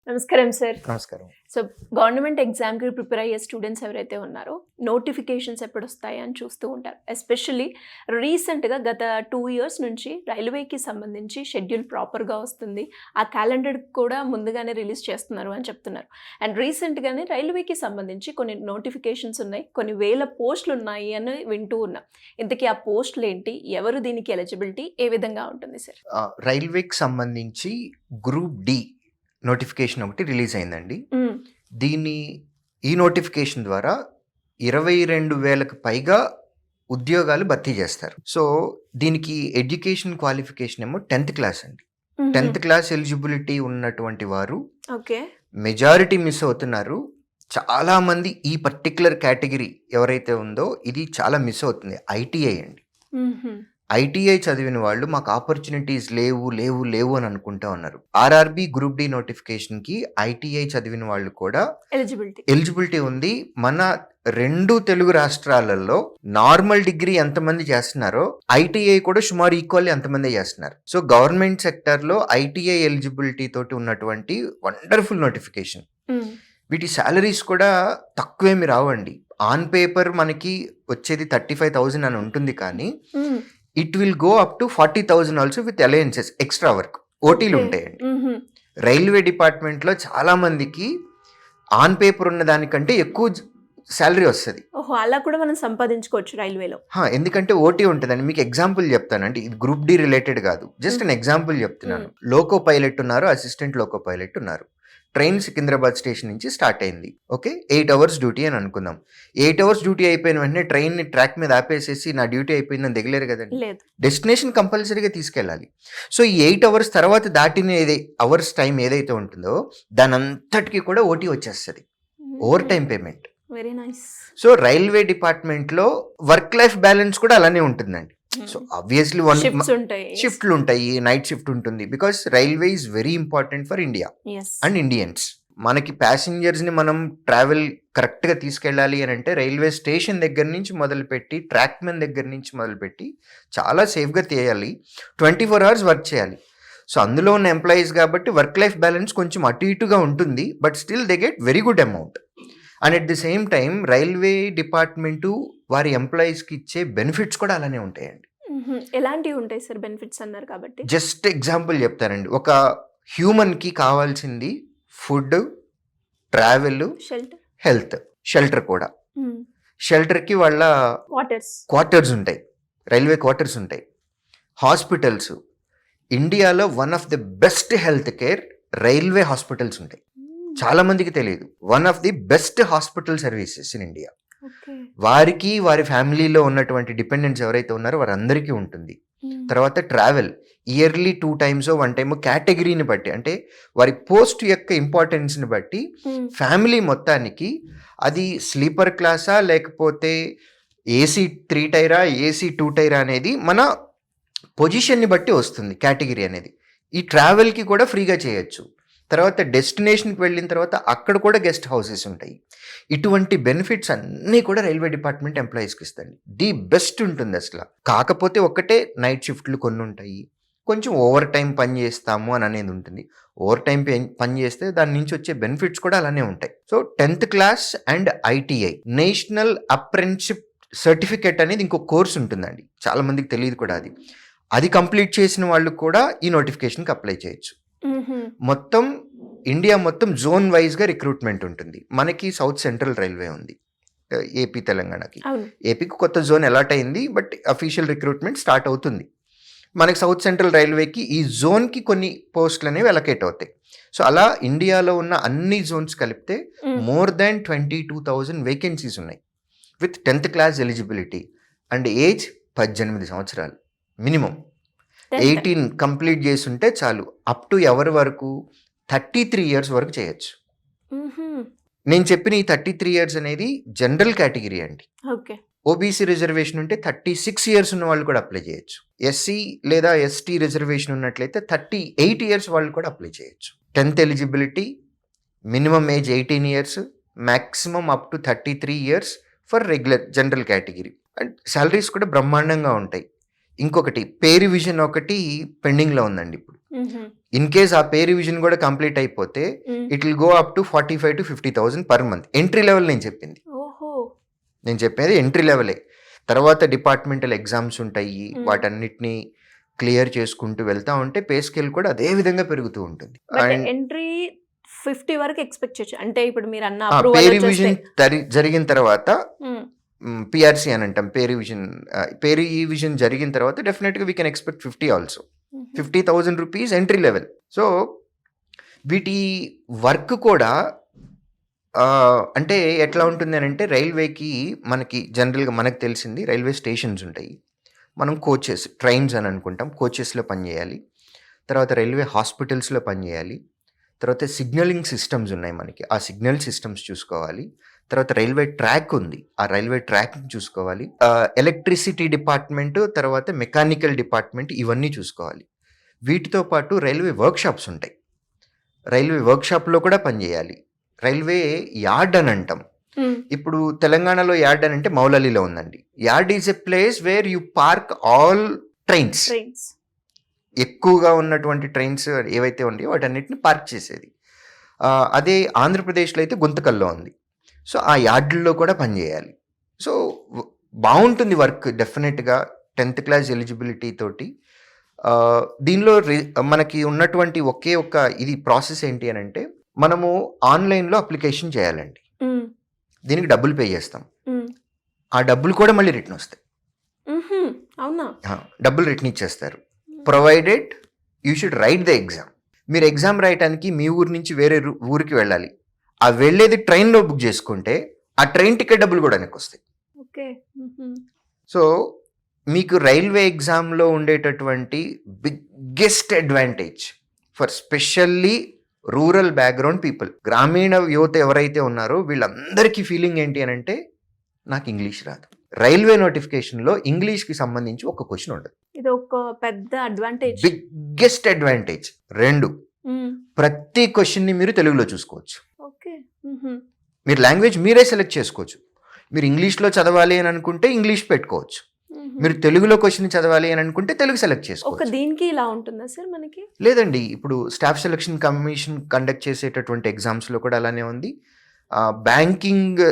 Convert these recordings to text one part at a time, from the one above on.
నమస్కారం సార్. నమస్కారం. So, government ఎగ్జామ్‌కి ప్రిపేర్ అయ్యే స్టూడెంట్స్ ఎవరైతే ఉన్నారో, నోటిఫికేషన్స్ ఎప్పుడొస్తాయి అని చూస్తూ ఉంటారు. ఎస్పెషల్లీ రీసెంట్‌గా గత 2 ఇయర్స్ నుంచి రైల్వేకి సంబంధించి షెడ్యూల్ ప్రాపర్‌గా వస్తుంది. ఆ క్యాలెండర్ కూడా ముందుగానే రిలీజ్ చేస్తున్నారు అని చెప్తున్నారు. అండ్ రీసెంట్‌గానే రైల్వేకి సంబంధించి కొన్ని నోటిఫికేషన్స్ ఉన్నాయి. కొన్ని వేల పోస్టులు ఉన్నాయి అని వింటూ ఉన్నాం. ఇంతకీ ఆ పోస్టులు ఏంటి? ఎవరు దీనికి ఎలిజిబిలిటీ? ఏ విధంగా ఉంటుంది సార్? రైల్వేకి సంబంధించి గ్రూప్ డి నోటిఫికేషన్ ఒకటి రిలీజ్ అయిందండి. ఈ నోటిఫికేషన్ ద్వారా 22,000కు పైగా ఉద్యోగాలు భర్తీ చేస్తారు. సో దీనికి ఎడ్యుకేషన్ క్వాలిఫికేషన్ ఏమో 10th క్లాస్ అండి. 10th క్లాస్ ఎలిజిబిలిటీ ఉన్నటువంటి వారు మెజారిటీ మిస్ అవుతున్నారు. చాలా మంది ఈ పర్టికులర్ కేటగిరీ ఎవరైతే ఉందో ఇది చాలా మిస్ అవుతుంది. ఐటీఐ అండి. ఐటీఐ చదివిన వాళ్ళు మాకు ఆపర్చునిటీస్ లేవు అని అనుకుంటా ఉన్నారు. ఆర్ఆర్బి గ్రూప్ డి నోటిఫికేషన్ కి ఐటీఐ చదివిన వాళ్ళు కూడా ఎలిజిబిలిటీ ఉంది. మన 2 తెలుగు రాష్ట్రాలలో నార్మల్ డిగ్రీ ఎంతమంది చేస్తున్నారో ఐటీఐ కూడా సుమారు ఈక్వల్లీ ఎంతమంది చేస్తున్నారు. సో గవర్నమెంట్ సెక్టర్ లో ఐటీఐ ఎలిజిబిలిటీ తోటి ఉన్నటువంటి వండర్ఫుల్ నోటిఫికేషన్. వీటి సాలరీస్ కూడా తక్కువేమి రావండి. ఆన్ పేపర్ మనకి వచ్చేది 35,000 అని ఉంటుంది, కానీ it will go up to 40,000 also with allowances, extra work, ఓటీలు ఉంటాయండి. రైల్వే డిపార్ట్మెంట్ లో చాలా మందికి ఆన్ పేపర్ ఉన్న దానికంటే ఎక్కువ శాలరీ వస్తుంది. అలా కూడా మనం సంపాదించుకోవచ్చు రైల్వేలో. ఎందుకంటే ఓటీ ఉంటుందండి. మీకు ఎగ్జాంపుల్ చెప్తానండి, ఇది గ్రూప్ డి రిలేటెడ్ కాదు, జస్ట్ అన్ ఎగ్జాంపుల్ చెప్తున్నాను. లోకో పైలట్ ఉన్నారు, అసిస్టెంట్ లోకో పైలట్ ఉన్నారు. ట్రైన్ సికింద్రాబాద్ స్టేషన్ నుంచి స్టార్ట్ అయింది. ఓకే, 8 hours డ్యూటీ అని అనుకుందాం. 8 hours డ్యూటీ అయిపోయిన వెంటనే ట్రైన్ ని ట్రాక్ మీద ఆపేసేసి నా డ్యూటీ అయిపోయిందని దిగలేరు కదండి. డెస్టినేషన్ కంపల్సరీగా తీసుకెళ్ళాలి. సో ఈ 8 hours తర్వాత దాటిన అవర్స్ టైం ఏదైతే ఉంటుందో దాని అంతటికి కూడా ఓటీ వచ్చేస్తుంది, over time payment. Very nice. So railway department లో వర్క్ లైఫ్ బ్యాలెన్స్ కూడా అలానే ఉంటుందండి. సో ఆబ్వియస్లీ షిఫ్ట్లు ఉంటాయి, నైట్ షిఫ్ట్ ఉంటుంది. Because railway is very important for India and Indians. మనకి ప్యాసింజర్స్ ని మనం ట్రావెల్ కరెక్ట్ గా తీసుకెళ్ళాలి అని అంటే రైల్వే స్టేషన్ దగ్గర నుంచి మొదలుపెట్టి ట్రాక్ మెన్ దగ్గర నుంచి మొదలుపెట్టి చాలా సేఫ్ గా తీయాలి. 24 hours వర్క్ చేయాలి. సో అందులో ఉన్న ఎంప్లాయీస్ కాబట్టి వర్క్ లైఫ్ బ్యాలెన్స్ కొంచెం అటు ఇటుగా ఉంటుంది, but still they get very good amount. And at the same time railway department వారి ఎంప్లాయీస్కి ఇచ్చే బెనిఫిట్స్ కూడా అలానే ఉంటాయండి. ఎలాంటివి ఉంటాయి సార్ బెనిఫిట్స్ అన్నారు కాబట్టి? జస్ట్ ఎగ్జాంపుల్ చెప్తానండి. ఒక హ్యూమన్కి కావాల్సింది ఫుడ్, ట్రావెల్, హెల్త్, షెల్టర్ కూడా. షెల్టర్కి వాళ్ళ క్వార్టర్స్ ఉంటాయి, రైల్వే క్వార్టర్స్ ఉంటాయి. హాస్పిటల్స్, ఇండియాలో one of the best health care railway hospitals ఉంటాయి. చాలా మందికి తెలియదు. One of the best hospital services in India. వారికి వారి ఫ్యామిలీలో ఉన్నటువంటి డిపెండెంట్స్ ఎవరైతే ఉన్నారో వారందరికీ ఉంటుంది. తర్వాత ట్రావెల్, ఇయర్లీ 2 times 1 time కేటగిరీని బట్టి, అంటే వారి పోస్ట్ యొక్క ఇంపార్టెన్స్ని బట్టి ఫ్యామిలీ మొత్తానికి అది స్లీపర్ క్లాసా లేకపోతే ఏసీ 3 టైరా ఏసీ 2 టైరా అనేది మన పొజిషన్ని బట్టి వస్తుంది కేటగిరీ అనేది. ఈ ట్రావెల్కి కూడా ఫ్రీగా చేయొచ్చు. తర్వాత డెస్టినేషన్కి వెళ్ళిన తర్వాత అక్కడ కూడా గెస్ట్ హౌసెస్ ఉంటాయి. ఇటువంటి బెనిఫిట్స్ అన్నీ కూడా రైల్వే డిపార్ట్మెంట్ ఎంప్లాయీస్కి ఇస్తుంది. ది బెస్ట్ ఉంటుంది అసలు. కాకపోతే ఒక్కటే నైట్ షిఫ్ట్లు కొన్ని ఉంటాయి, కొంచెం ఓవర్ టైం పని చేస్తాము అని అనేది ఉంటుంది. ఓవర్ టైం పని చేస్తే దాని నుంచి వచ్చే బెనిఫిట్స్ కూడా అలానే ఉంటాయి. So 10th class and ITI, national apprenticeship certificate అనేది ఇంకో కోర్స్ ఉంటుందండి. చాలా మందికి తెలియదు కూడా. అది కంప్లీట్ చేసిన వాళ్ళు కూడా ఈ నోటిఫికేషన్కి అప్లై చేయొచ్చు. మొత్తం ఇండియా మొత్తం జోన్ వైజ్ గా రిక్రూట్మెంట్ ఉంటుంది. మనకి సౌత్ సెంట్రల్ రైల్వే ఉంది, ఏపీ తెలంగాణకి. ఏపీకి కొత్త జోన్ అలాట్ అయింది, బట్ అఫీషియల్ రిక్రూట్మెంట్ స్టార్ట్ అవుతుంది. మనకి సౌత్ సెంట్రల్ రైల్వేకి ఈ జోన్కి కొన్ని పోస్టులు అనేవి అలొకేట్ అవుతాయి. సో అలా ఇండియాలో ఉన్న అన్ని జోన్స్ కలిపితే మోర్ దాన్ 22,000 వేకెన్సీస్ ఉన్నాయి with 10th class eligibility. And age 18 సంవత్సరాలు మినిమం. 18 కంప్లీట్ చేసి ఉంటే చాలు. అప్ టు ఎవరి వరకు 33 years వరకు చేయొచ్చు. నేను చెప్పిన ఈ 33 years అనేది జనరల్ కేటగిరీ అండి. ఓబీసీ రిజర్వేషన్ ఉంటే 36 years ఉన్న వాళ్ళు కూడా అప్లై చేయొచ్చు. ఎస్సీ లేదా ఎస్టీ రిజర్వేషన్ ఉన్నట్లయితే 38 years వాళ్ళు కూడా అప్లై చేయొచ్చు. 10th eligibility, minimum age 18 years, maximum up to 33 years for regular general category. And salaries కూడా బ్రహ్మాండంగా ఉంటాయి. ఇంకొకటి పే రివిజన్ ఒకటి పెండింగ్లో ఉందండి ఇప్పుడు. ఇన్ కేస్ ఆ పే రివిజన్ కూడా కంప్లీట్ అయిపోతే it will go up to 45,000 to 50,000 per month. Entry level నేను చెప్పింది. నేను చెప్పేది ఎంట్రీ లెవెలే. తర్వాత డిపార్ట్మెంటల్ ఎగ్జామ్స్ ఉంటాయి, వాటన్నిటిని క్లియర్ చేసుకుంటూ వెళ్తా ఉంటే పే స్కేల్ కూడా అదే విధంగా పెరుగుతూ ఉంటుంది. ఎంట్రీ 50 వరకు ఎక్స్పెక్ట్ చేయొచ్చు. అంటే ఇప్పుడు మీరు అన్న పే రివిజన్ జరిగిన తర్వాత పిఆర్సి అని అంటాం. పే రివిజన్ జరిగిన తర్వాత డెఫినెట్గా we can expect 50 also. 50,000 rupees entry level. So వీటి వర్క్ కూడా అంటే ఎట్లా ఉంటుంది అని అంటే, రైల్వేకి మనకి జనరల్గా మనకు తెలిసింది రైల్వే స్టేషన్స్ ఉంటాయి, మనం కోచెస్ ట్రైన్స్ అని అనుకుంటాం, కోచెస్లో పనిచేయాలి. తర్వాత రైల్వే హాస్పిటల్స్లో పనిచేయాలి. తర్వాత సిగ్నలింగ్ సిస్టమ్స్ ఉన్నాయి మనకి, ఆ సిగ్నల్ సిస్టమ్స్ చూసుకోవాలి. తర్వాత రైల్వే ట్రాక్ ఉంది, ఆ రైల్వే ట్రాక్ని చూసుకోవాలి. ఎలక్ట్రిసిటీ డిపార్ట్మెంట్, తర్వాత మెకానికల్ డిపార్ట్మెంట్, ఇవన్నీ చూసుకోవాలి. వీటితో పాటు రైల్వే వర్క్షాప్స్ ఉంటాయి, రైల్వే వర్క్షాప్లో కూడా పనిచేయాలి. రైల్వే యార్డ్ అని అంటాం. ఇప్పుడు తెలంగాణలో యార్డ్ అని అంటే మౌలాలీలో ఉందండి. Yard is a place where you park all trains. ఎక్కువగా ఉన్నటువంటి ట్రైన్స్ ఏవైతే ఉన్నాయో వాటన్నిటిని పార్క్ చేసేది. అదే ఆంధ్రప్రదేశ్లో అయితే గుంతకల్లో ఉంది. సో ఆ యార్డుల్లో కూడా పనిచేయాలి. సో బాగుంటుంది వర్క్ డెఫినెట్గా 10th క్లాస్ ఎలిజిబిలిటీ తోటి. దీనిలో మనకి ఉన్నటువంటి ఒకే ఒక్క ఇది ప్రాసెస్ ఏంటి అని అంటే, మనము ఆన్లైన్లో అప్లికేషన్ చేయాలండి. దీనికి డబ్బులు పే చేస్తాం, ఆ డబ్బులు కూడా మళ్ళీ రిటర్న్ వస్తాయి. డబ్బులు రిటర్న్ ఇచ్చేస్తారు, provided you should write the exam. మీరు ఎగ్జామ్ రాయటానికి మీ ఊరు నుంచి వేరే ఊరికి వెళ్ళాలి, ఆ వెళ్ళేది ట్రైన్లో బుక్ చేసుకుంటే ఆ ట్రైన్ టికెట్ డబ్బులు కూడా వెనక్కి వస్తాయి. సో మీకు రైల్వే ఎగ్జామ్లో ఉండేటటువంటి biggest advantage for specially rural background people, గ్రామీణ యువత ఎవరైతే ఉన్నారో వీళ్ళందరికీ ఫీలింగ్ ఏంటి అని అంటే, నాకు ఇంగ్లీష్ రాదు. రైల్వే నోటిఫికేషన్లో ఇంగ్లీష్కి సంబంధించి ఒక క్వశ్చన్ ఉండదు. ఇది ఒక పెద్ద అడ్వాంటేజ్, బిగ్గెస్ట్ అడ్వాంటేజ్. 2, ప్రతి క్వశ్చన్ని మీరు తెలుగులో చూసుకోవచ్చు. మీరు లాంగ్వేజ్ మీరే సెలెక్ట్ చేసుకోవచ్చు. మీరు ఇంగ్లీష్లో చదవాలి అని అనుకుంటే ఇంగ్లీష్ పెట్టుకోవచ్చు, మీరు తెలుగులో క్వశ్చన్ చదవాలి అని అనుకుంటే తెలుగు సెలెక్ట్ చేసుకోవచ్చు. దీనికి ఇలా ఉంటుందా సార్ మనకి? లేదండి, ఇప్పుడు స్టాఫ్ సెలక్షన్ కమిషన్ కండక్ట్ చేసేటటువంటి ఎగ్జామ్స్లో కూడా అలానే ఉంది. బ్యాంకింగ్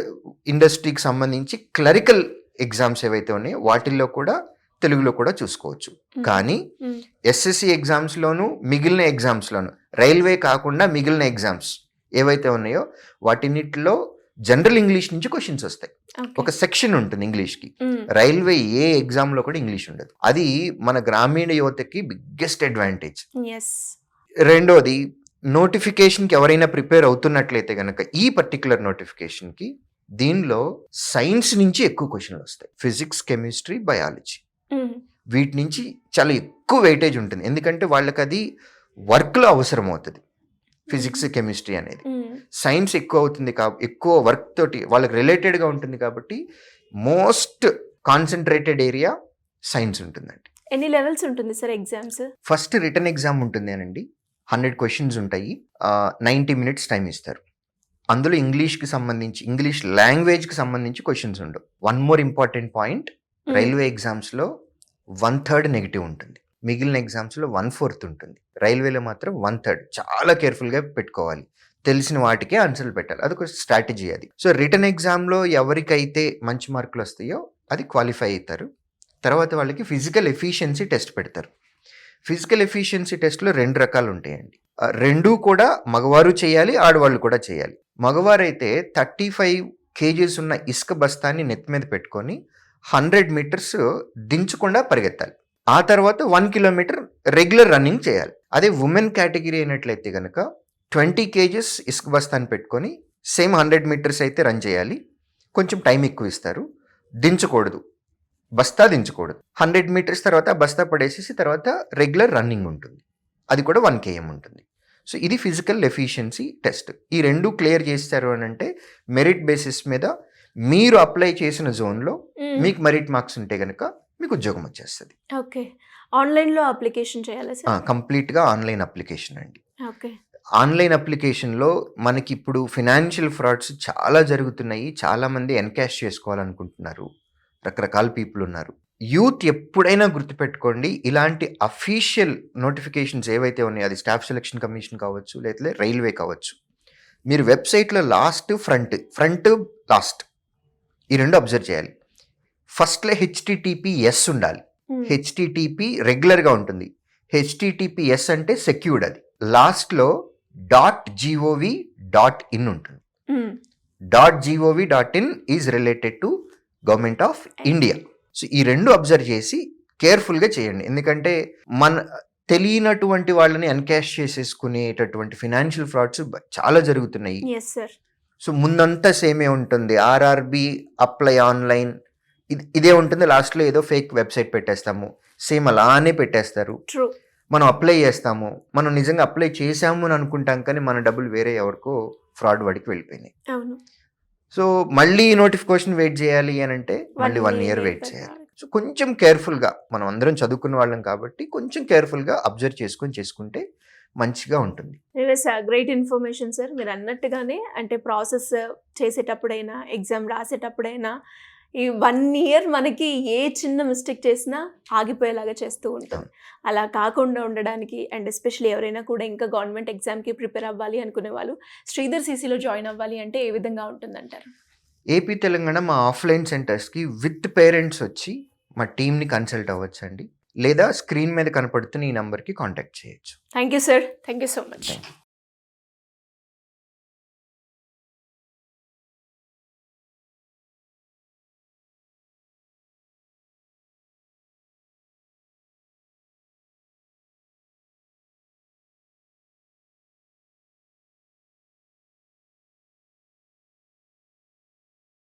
ఇండస్ట్రీకి సంబంధించి క్లరికల్ ఎగ్జామ్స్ ఏవైతే ఉన్నాయో వాటిల్లో కూడా తెలుగులో కూడా చూసుకోవచ్చు. కానీ ఎస్ఎస్సి ఎగ్జామ్స్లోను మిగిలిన ఎగ్జామ్స్లోను, రైల్వే కాకుండా మిగిలిన ఎగ్జామ్స్ ఏవైతే ఉన్నాయో వాటిన్నిటిలో జనరల్ ఇంగ్లీష్ నుంచి క్వశ్చన్స్ వస్తాయి. ఒక సెక్షన్ ఉంటుంది ఇంగ్లీష్కి. రైల్వే ఏ ఎగ్జామ్లో కూడా ఇంగ్లీష్ ఉండదు. అది మన గ్రామీణ యువతకి బిగ్గెస్ట్ అడ్వాంటేజ్. రెండోది, నోటిఫికేషన్కి ఎవరైనా ప్రిపేర్ అవుతున్నట్లయితే కనుక ఈ పర్టికులర్ నోటిఫికేషన్కి దీనిలో సైన్స్ నుంచి ఎక్కువ క్వశ్చన్లు వస్తాయి. ఫిజిక్స్, కెమిస్ట్రీ, బయాలజీ, వీటి నుంచి చాలా ఎక్కువ వెయిటేజ్ ఉంటుంది. ఎందుకంటే వాళ్ళకి అది వర్క్లో అవసరం అవుతుంది. ఫిజిక్స్, కెమిస్ట్రీ అనేది సైన్స్ ఎక్కువ అవుతుంది, ఎక్కువ వర్క్ తోటి వాళ్ళకి రిలేటెడ్గా ఉంటుంది. కాబట్టి మోస్ట్ కాన్సన్ట్రేటెడ్ ఏరియా సైన్స్ ఉంటుందండి. ఎన్ని లెవెల్స్ ఉంటుంది sir exams? First return exam ఉంటుంది అనండి, 100 క్వశ్చన్స్ ఉంటాయి, 90 minutes టైం ఇస్తారు. అందులో ఇంగ్లీష్కి సంబంధించి, ఇంగ్లీష్ లాంగ్వేజ్కి సంబంధించి క్వశ్చన్స్ ఉండవు. One more important point, railway ఎగ్జామ్స్లో 1/3 నెగిటివ్ ఉంటుంది, మిగిలిన ఎగ్జామ్స్లో 1/4 ఉంటుంది. రైల్వేలో మాత్రం 1/3. చాలా కేర్ఫుల్గా పెట్టుకోవాలి, తెలిసిన వాటికే ఆన్సర్లు పెట్టాలి, అది ఒక స్ట్రాటజీ అది. సో రిటర్న్ ఎగ్జామ్లో ఎవరికైతే మంచి మార్కులు వస్తాయో అది క్వాలిఫై అవుతారు. తర్వాత వాళ్ళకి ఫిజికల్ ఎఫిషియన్సీ టెస్ట్ పెడతారు. ఫిజికల్ ఎఫిషియన్సీ టెస్ట్లో 2 రకాలు ఉంటాయండి. 2 కూడా మగవారు చేయాలి, ఆడవాళ్ళు కూడా చేయాలి. మగవారు అయితే 35 kgs ఉన్న ఇసుక బస్తాన్ని నెత్తి మీద పెట్టుకొని 100 meters దించకుండా పరిగెత్తాలి. ఆ తర్వాత 1 kilometer రెగ్యులర్ రన్నింగ్ చేయాలి. అదే ఉమెన్ కేటగిరీ అయినట్లయితే కనుక 20 kgs ఇసుక బస్తాన్ని పెట్టుకొని సేమ్ 100 meters అయితే రన్ చేయాలి. కొంచెం టైం ఎక్కువ ఇస్తారు, దించకూడదు, బస్తా దించకూడదు. 100 meters తర్వాత బస్తా పడేసేసి తర్వాత రెగ్యులర్ రన్నింగ్ ఉంటుంది, అది కూడా 1 km ఉంటుంది. సో ఇది ఫిజికల్ ఎఫిషియన్సీ టెస్ట్. ఈ 2 క్లియర్ చేస్తారు అని అంటే మెరిట్ బేసిస్ మీద మీరు అప్లై చేసిన జోన్లో మీకు మెరిట్ మార్క్స్ ఉంటే కనుక మీకు ఉద్యోగం వచ్చేస్తుంది. ఓకే, ఆన్లైన్లో అప్లికేషన్ చేయాలి సార్? కంప్లీట్గా ఆన్లైన్ అప్లికేషన్ అండి. ఓకే, ఆన్లైన్ అప్లికేషన్లో మనకి ఇప్పుడు ఫినాన్షియల్ ఫ్రాడ్స్ చాలా జరుగుతున్నాయి. చాలామంది ఎన్కాష్ చేసుకోవాలనుకుంటున్నారు, రకరకాల పీపుల్ ఉన్నారు. యూత్ ఎప్పుడైనా గుర్తుపెట్టుకోండి, ఇలాంటి అఫీషియల్ నోటిఫికేషన్స్ ఏవైతే ఉన్నాయో, అది స్టాఫ్ సెలక్షన్ కమిషన్ కావచ్చు, లేకపోతే రైల్వే కావచ్చు, మీరు వెబ్సైట్లో లాస్ట్ ఫ్రంట్ లాస్ట్ ఈ రెండు అబ్జర్వ్ చేయాలి. ఫస్ట్లో HTTPS ఉండాలి. HTTP రెగ్యులర్గా ఉంటుంది. HTTPS అంటే సెక్యూర్డ్. అది లాస్ట్లో .gov.in ఉంటుంది. .gov.in is related to government of India. So ఈ రెండు అబ్జర్వ్ చేసి కేర్ఫుల్గా చేయండి. ఎందుకంటే మన తెలియనటువంటి వాళ్ళని ఎన్కాష్ చేసేసుకునేటటువంటి ఫినాన్షియల్ ఫ్రాడ్స్ చాలా జరుగుతున్నాయి. సో ముందంతా సేమే ఉంటుంది. ఆర్ఆర్బి అప్లై ఆన్లైన్ ఇదే ఉంటుంది. లాస్ట్లో ఏదో ఫేక్ వెబ్సైట్ పెట్టేస్తాము, సేమ్ అలానే పెట్టేస్తారు. మనం అప్లై చేస్తాము, మనం నిజంగా అప్లై చేసాము అని అనుకుంటాం, కానీ మన డబ్బులు వేరే ఎవరికో ఫ్రాడ్ వాడికి వెళ్ళిపోయినాయి. సో మళ్ళీ నోటిఫికేషన్ వెయిట్ చేయాలి అని అంటే మళ్ళీ 1 year వెయిట్ చేయాలి. సో కొంచెం కేర్ఫుల్గా, మనం అందరం చదువుకున్న వాళ్ళం కాబట్టి కొంచెం కేర్ఫుల్గా అబ్జర్వ్ చేసుకుంటే మంచిగా ఉంటుంది. Great information sir. మీరు అన్నట్టుగానే అంటే ప్రాసెస్ చేసేటప్పుడైనా, ఎగ్జామ్ రాసేటప్పుడైనా ఈ 1 year మనకి ఏ చిన్న మిస్టేక్ చేసినా ఆగిపోయేలాగా చేస్తూ ఉంటుంది. అలా కాకుండా ఉండడానికి అండ్ ఎస్పెషల్లీ ఎవరైనా కూడా ఇంకా గవర్నమెంట్ ఎగ్జామ్కి ప్రిపేర్ అవ్వాలి అనుకునే వాళ్ళు శ్రీధర్ సిసిలో జాయిన్ అవ్వాలి అంటే ఏ విధంగా ఉంటుందంటారు? ఏపీ తెలంగాణ మా ఆఫ్లైన్ సెంటర్స్కి విత్ పేరెంట్స్ వచ్చి మా టీమ్ని కన్సల్ట్ అవ్వచ్చండి, లేదా స్క్రీన్ మీద కనపడుతున్న ఈ నెంబర్కి కాంటాక్ట్ చేయొచ్చు. Thank you sir. Thank you so much.